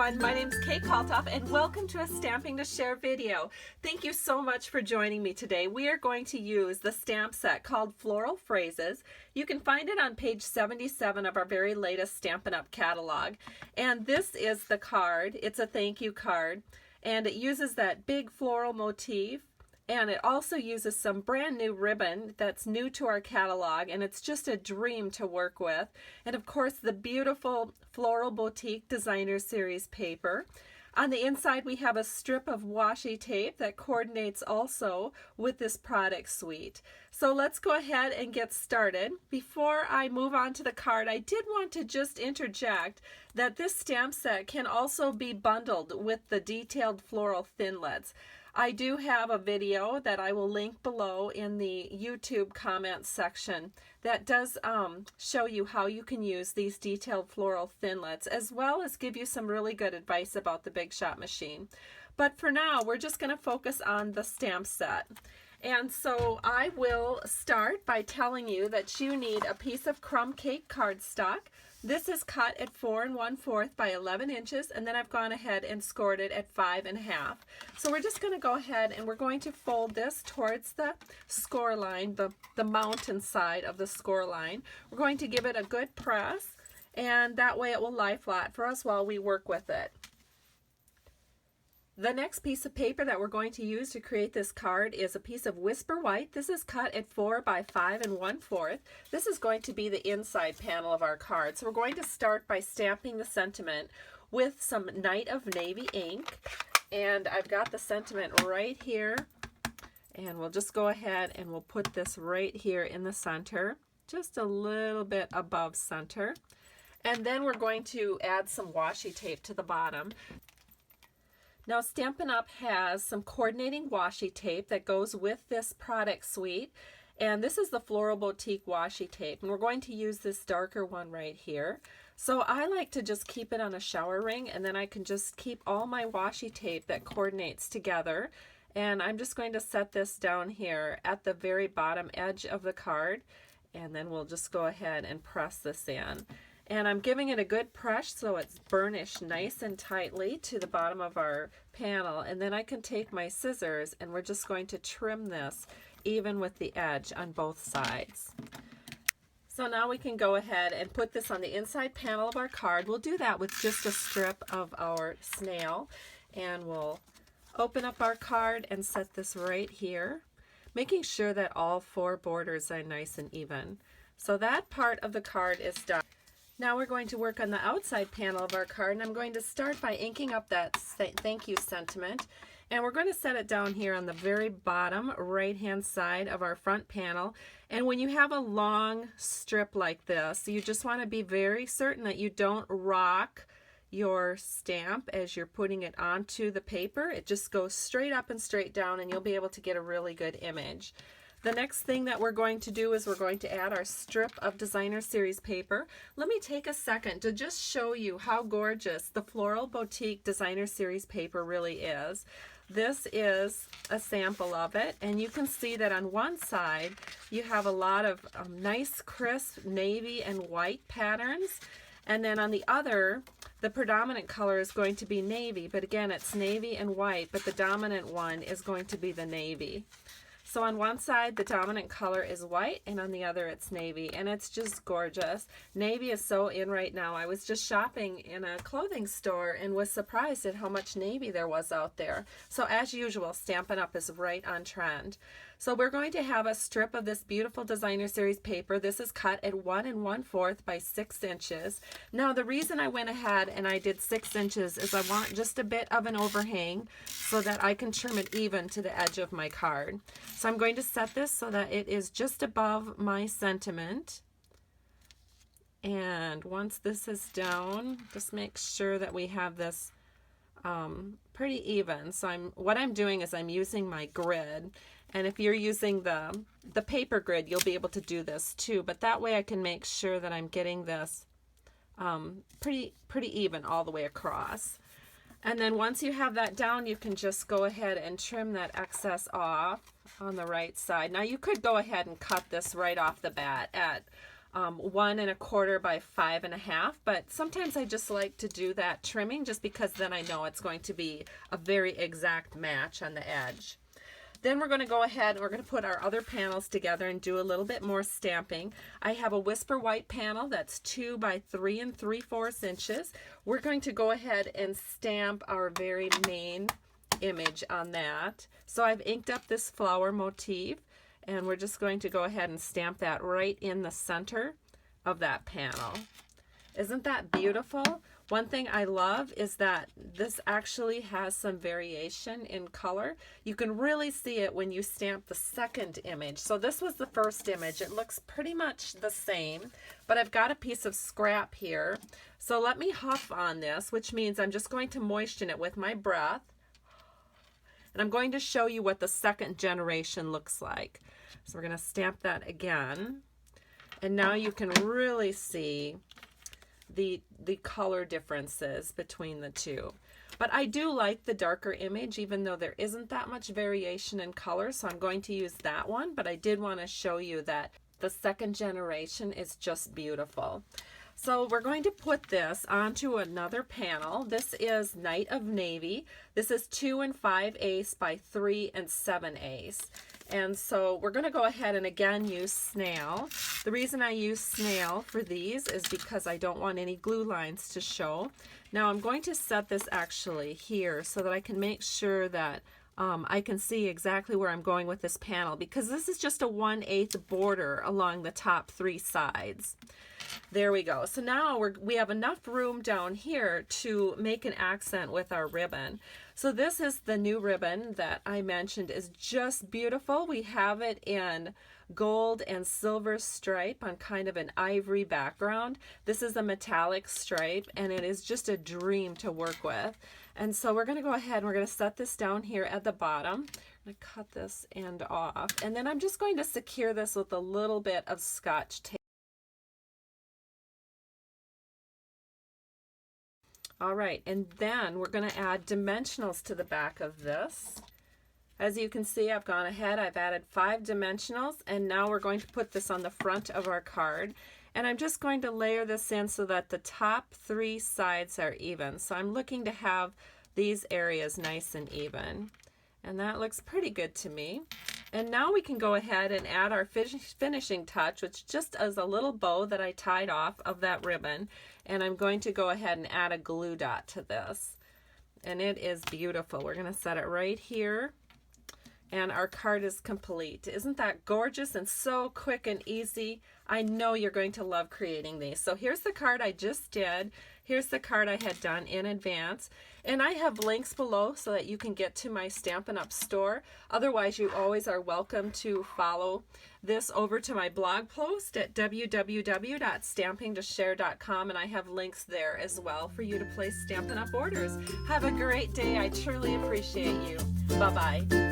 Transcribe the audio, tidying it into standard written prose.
everyone, my name is Kate Kalthoff and welcome to a Stamping to Share video. Thank you so much for joining me today. We are going to use the stamp set called Floral Phrases. You can find it on page 77 of our very latest Stampin' Up! Catalog. And this is the card. It's a thank you card and it uses that big floral motif. And it also uses some brand new ribbon that's new to our catalog, and it's just a dream to work with. And of course, the beautiful Floral Boutique Designer Series paper. On the inside, we have a strip of washi tape that coordinates also with this product suite. So let's go ahead and get started. Before I move on to the card, I did want to just interject that this stamp set can also be bundled with the detailed floral thinlits. I do have a video that I will link below in the YouTube comments section that does show you how you can use these detailed floral thinlits, as well as give you some really good advice about the Big Shot machine. But for now, we're just going to focus on the stamp set. And so I will start by telling you that you need a piece of crumb cake cardstock. This is cut at 4 1/4 by 11 inches, and then I've gone ahead and scored it at 5 1/2. So we're just going to go ahead and we're going to fold this towards the score line, the mountain side of the score line. We're going to give it a good press, and that way it will lie flat for us while we work with it. The next piece of paper that we're going to use to create this card is a piece of Whisper White. This is cut at 4 by 5 1/4. This is going to be the inside panel of our card. So we're going to start by stamping the sentiment with some Night of Navy ink. And I've got the sentiment right here. And we'll just go ahead and we'll put this right here in the center, just a little bit above center. And then we're going to add some washi tape to the bottom. Now Stampin' Up! Has some coordinating washi tape that goes with this product suite, and this is the Floral Boutique washi tape, and we're going to use this darker one right here. So I like to just keep it on a shower ring, and then I can just keep all my washi tape that coordinates together, and I'm just going to set this down here at the very bottom edge of the card, and then we'll just go ahead and press this in. And I'm giving it a good press so it's burnished nice and tightly to the bottom of our panel. And then I can take my scissors and we're just going to trim this even with the edge on both sides. So now we can go ahead and put this on the inside panel of our card. We'll do that with just a strip of our snail. And we'll open up our card and set this right here, making sure that all 4 borders are nice and even. So that part of the card is done. Now we're going to work on the outside panel of our card, and I'm going to start by inking up that thank you sentiment, and we're going to set it down here on the very bottom right hand side of our front panel. And when you have a long strip like this, you just want to be very certain that you don't rock your stamp as you're putting it onto the paper. It just goes straight up and straight down, and you'll be able to get a really good image. The next thing that we're going to do is we're going to add our strip of Designer Series paper. Let me take a second to just show you how gorgeous the Floral Boutique Designer Series paper really is. This is a sample of it, and you can see that on one side you have a lot of nice crisp navy and white patterns, and then on the other the predominant color is going to be navy, but again it's navy and white, but the dominant one is going to be the navy. So on one side the dominant color is white and on the other it's navy, and it's just gorgeous. Navy is so in right now. I was just shopping in a clothing store and was surprised at how much navy there was out there. So as usual, Stampin' Up! Is right on trend. So we're going to have a strip of this beautiful Designer Series paper. This is cut at 1 1/4 by 6 inches. Now the reason I went ahead and I did 6 inches is I want just a bit of an overhang so that I can trim it even to the edge of my card. So I'm going to set this so that it is just above my sentiment. And once this is down, just make sure that we have this pretty even. So what I'm doing is I'm using my grid. And if you're using the paper grid, you'll be able to do this too. But that way I can make sure that I'm getting this pretty even all the way across. And then once you have that down, you can just go ahead and trim that excess off on the right side. Now you could go ahead and cut this right off the bat at 1 1/4 by 5 1/2, but sometimes I just like to do that trimming just because then I know it's going to be a very exact match on the edge. Then we're going to go ahead and we're going to put our other panels together and do a little bit more stamping. I have a Whisper White panel that's 2 by 3 3/4 inches. We're going to go ahead and stamp our very main image on that. So I've inked up this flower motif, and we're just going to go ahead and stamp that right in the center of that panel. Isn't that beautiful? One thing I love is that this actually has some variation in color. You can really see it when you stamp the second image. So this was the first image. It looks pretty much the same, but I've got a piece of scrap here. So let me huff on this, which means I'm just going to moisten it with my breath. And I'm going to show you what the second generation looks like. So we're going to stamp that again. And now you can really see the color differences between the two. But I do like the darker image, even though there isn't that much variation in color, so I'm going to use that one. But I did want to show you that the second generation is just beautiful. So we're going to put this onto another panel. This is Night of Navy. This is 2 5/8 by 3 7/8. And so we're going to go ahead and again use snail. The reason I use snail for these is because I don't want any glue lines to show. Now I'm going to set this actually here so that I can make sure that I can see exactly where I'm going with this panel, because this is just a 1/8 border along the top 3 sides. There we go. So now we have enough room down here to make an accent with our ribbon. So this is the new ribbon that I mentioned is just beautiful. We have it in gold and silver stripe on kind of an ivory background. This is a metallic stripe, and it is just a dream to work with. And so we're going to go ahead and we're going to set this down here at the bottom. I'm going to cut this end off, and then I'm just going to secure this with a little bit of Scotch tape. All right, and then we're going to add dimensionals to the back of this. As you can see, I've gone ahead, I've added 5 dimensionals, and now we're going to put this on the front of our card. And I'm just going to layer this in so that the top 3 sides are even. So I'm looking to have these areas nice and even. And that looks pretty good to me. And now we can go ahead and add our finishing touch, which just is a little bow that I tied off of that ribbon. And I'm going to go ahead and add a glue dot to this. And it is beautiful. We're going to set it right here. And our card is complete. Isn't that gorgeous and so quick and easy? I know you're going to love creating these. So here's the card I just did. Here's the card I had done in advance. And I have links below so that you can get to my Stampin' Up! Store. Otherwise, you always are welcome to follow this over to my blog post at www.stampingtoshare.com, and I have links there as well for you to place Stampin' Up! Orders. Have a great day. I truly appreciate you. Bye-bye.